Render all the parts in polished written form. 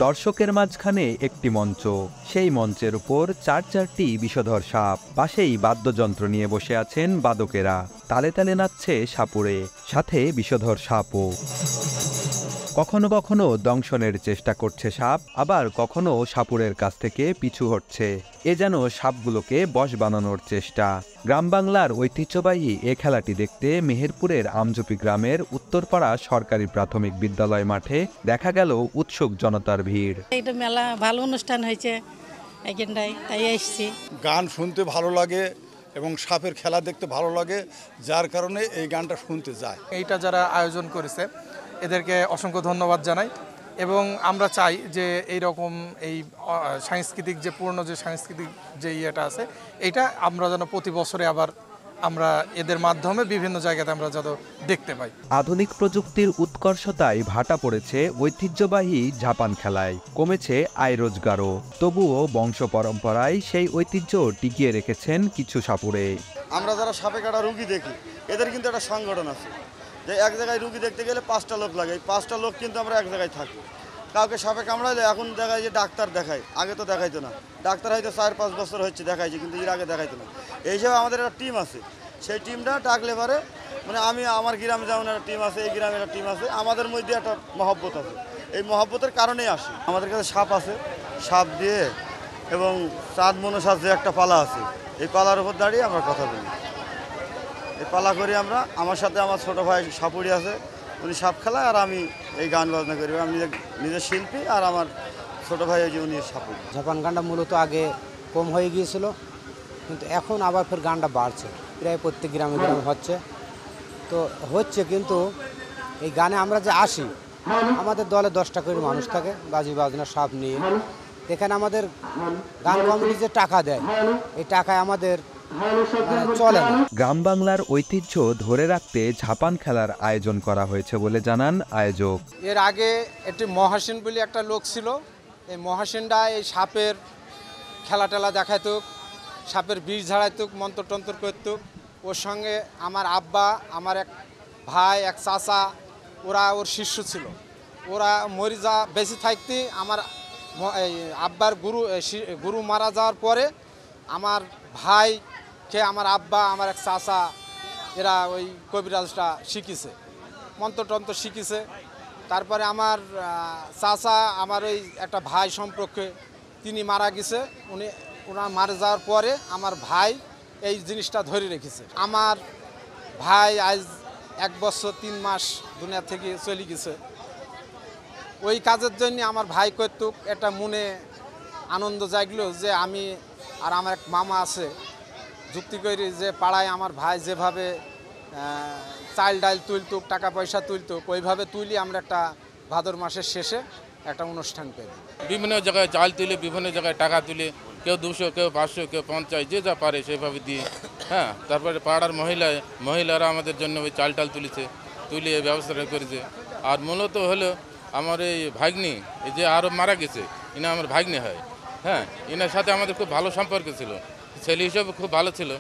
দর্শকের মাঝখানে একটি মঞ্চ, সেই মঞ্চের উপর চারটি বিষধর সাপ, পাশেই বাদ্যযন্ত্র নিয়ে বসে আছেন বাদকেরা, তালে তালে নাচছে সাপুড়ে, সাথে বিষধর সাপও। কখনো কখনো দংশনের চেষ্টা করছে সাপ, আবার কখনো সাপুড়ের কাছ থেকে পিছু হটছে। এ যেন সাপগুলোকে বশ বানানোর চেষ্টা। গ্রাম বাংলার ঐতিহ্যবাহী এ খেলাটি দেখতে মেহেরপুরের আমজুপি গ্রামের উত্তরপাড়া সরকারি প্রাথমিক বিদ্যালয় মাঠে দেখা গেল উৎসুক জনতার ভিড়। এটা মেলা ভালো অনুষ্ঠান হয়েছে এখানটায়, তাই এসেছি। গান শুনতে ভালো লাগে এবং সাপের খেলা দেখতে ভালো লাগে, যার কারণে এই গানটা শুনতে যায়। এইটা যারা আয়োজন করেছে এদেরকে অসংখ্য ধন্যবাদ জানাই এবং আমরা চাই যে এই রকম এই সাংস্কৃতিক যে পূর্ণ যে সাংস্কৃতিক যে ইয়েটা আছে এইটা আমরা যেন প্রতি বছরে আবার আমরা এদের মাধ্যমে বিভিন্ন জায়গাতে আমরা যেন দেখতে পাই। আধুনিক প্রযুক্তির উৎকর্ষতায় ভাটা পড়েছে ঐতিহ্যবাহী ঝাপান খেলায়, কমেছে আয় রোজগারও। তবুও বংশ পরম্পরায় সেই ঐতিহ্য টিকিয়ে রেখেছেন কিছু সাপুড়ে। আমরা যারা সাপে কাটা রুগী দেখি, এদের কিন্তু একটা সংগঠন আছে যে এক জায়গায় রুগী দেখতে গেলে 5টা লোক লাগে। এই 5টা লোক কিন্তু আমরা এক জায়গায় থাকি। কাউকে সাপে কামড়াইলে এখন দেখায় যে ডাক্তার দেখায়, আগে তো দেখাইতো না। ডাক্তার হয়তো 4-5 বছর হচ্ছে দেখাইছে, কিন্তু এর আগে দেখাইতো না। এই হিসাবে আমাদের একটা টিম আছে, সেই টিমটা ডাকলে পারে মানে আমি আমার গ্রামে যেমন একটা টিম আছে, এই গ্রামে একটা টিম আছে, আমাদের মধ্যে একটা মহব্বত আছে। এই মহব্বতের কারণেই আসি। আমাদের কাছে সাপ আছে, সাপ দিয়ে এবং চাঁদ মনসার যে একটা পালা আছে, এই পালার উপর দাঁড়িয়ে আমরা কথা বলি। এই পালা করি আমরা, আমার সাথে আমার ছোটো ভাই সাপুড়ি আছে, উনি সাপ খেলায় আর আমি এই গান বাজনা করি। আমি নিজের শিল্পী আর আমার ছোটো ভাই যে উনি সাপুড়ি। ঝাপান গানটা মূলত আগে কম হয়ে গিয়েছিল, কিন্তু এখন আবার ফের গানটা বাড়ছে, প্রায় প্রত্যেক গ্রামে গ্রামে হচ্ছে তো হচ্ছে। কিন্তু এই গানে আমরা যে আসি, আমাদের দলে 10টা করে মানুষ থাকে বাজি বাজনা সাপ নিয়ে। এখানে আমাদের গান কমিটি যে টাকা দেয়, এই টাকায় আমাদের চলে না। গ্রাম বাংলার ঐতিহ্য ধরে রাখতে ঝাপান খেলার আয়োজন করা হয়েছে বলে জানান আয়োজক। এর আগে একটি মহাসেন বলে একটা লোক ছিল, এই মহাসেনটা এই সাপের খেলা টেলা দেখাইতো, সাপের বিষ ঝাড়াইতো, মন্ত্রতন্ত্র করত। ওর সঙ্গে আমার আব্বা, আমার এক ভাই, এক চাচা, ওরা ওর শিষ্য ছিল। ওরা মরিজা বেশি থাকতে আমার এই আব্বার গুরু মারা যাওয়ার পরে আমার ভাইকে আমার আব্বা, আমার এক চাচা, এরা ওই কবিরাজটা শিখেছে, মন্ত্রতন্ত্র শিখেছে। তারপরে আমার চাচা, আমার ওই একটা ভাই সম্পর্কে, তিনি মারা গেছে। ওনার মারা যাওয়ার পরে আমার ভাই এই জিনিসটা ধরে রেখেছে। আমার ভাই আজ 1 বছর 3 মাস দুনিয়া থেকে চলে গেছে। ওই কাজের জন্য আমার ভাই কর্তুক একটা মনে আনন্দ জাগলো যে আমি আর আমার এক মামা আছে, যুক্তি করি যে পাড়ায় আমার ভাই যেভাবে চাল ডাল তুলতুক, টাকা পয়সা তুলতুক, ওইভাবে তুলি আমরা একটা ভাদর মাসের শেষে একটা অনুষ্ঠান করি। বিভিন্ন জায়গায় চাল তুলে, বিভিন্ন জায়গায় টাকা তুলে, কেউ 200, কেউ 500, কেউ 50, যে যা পারে সেভাবে দিয়ে। হ্যাঁ, তারপরে পাড়ার মহিলারা আমাদের জন্য ওই চাল টাল তুলে এই ব্যবস্থাটা করেছে। আর মূলত হলো আমার এই ভাগ্নি, এই যে আরও মারা গেছে, ইনা আমার ভাগ্নি হয়। হ্যাঁ, এনার সাথে আমাদের খুব ভালো সম্পর্ক ছিল, ছেলে হিসেবে খুব ভালো ছিল।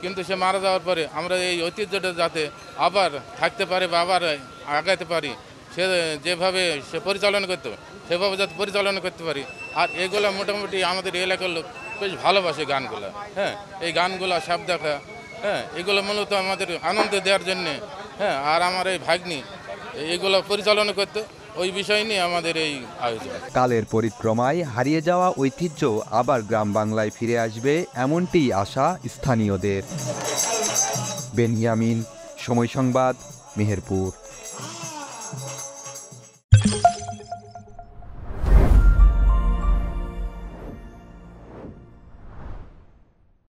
কিন্তু সে মারা যাওয়ার পরে আমরা এই ঐতিহ্যটা যাতে আবার থাকতে পারে বা আবার আগাতে পারি, সে যেভাবে সে পরিচালনা করতো সেভাবে যাতে পরিচালনা করতে পারি। আর এগুলো মোটামুটি আমাদের এলাকার লোক বেশ ভালোবাসে গানগুলো। হ্যাঁ, এই গানগুলো সাপ দেখা, হ্যাঁ, এগুলো মূলত আমাদের আনন্দ দেওয়ার জন্যে। হ্যাঁ, আর আমার এই ভাগ্নি এগুলো পরিচালনা করতো, ওই বিষয় নিয়ে আমাদের এই আয়োজন। কালের পরিক্রমায় হারিয়ে যাওয়া ঐতিহ্য আবার গ্রাম বাংলায় ফিরে আসবে, এমনটিই আশা স্থানীয়দের। বেনিয়ামিন, সময় সংবাদ, মেহেরপুর।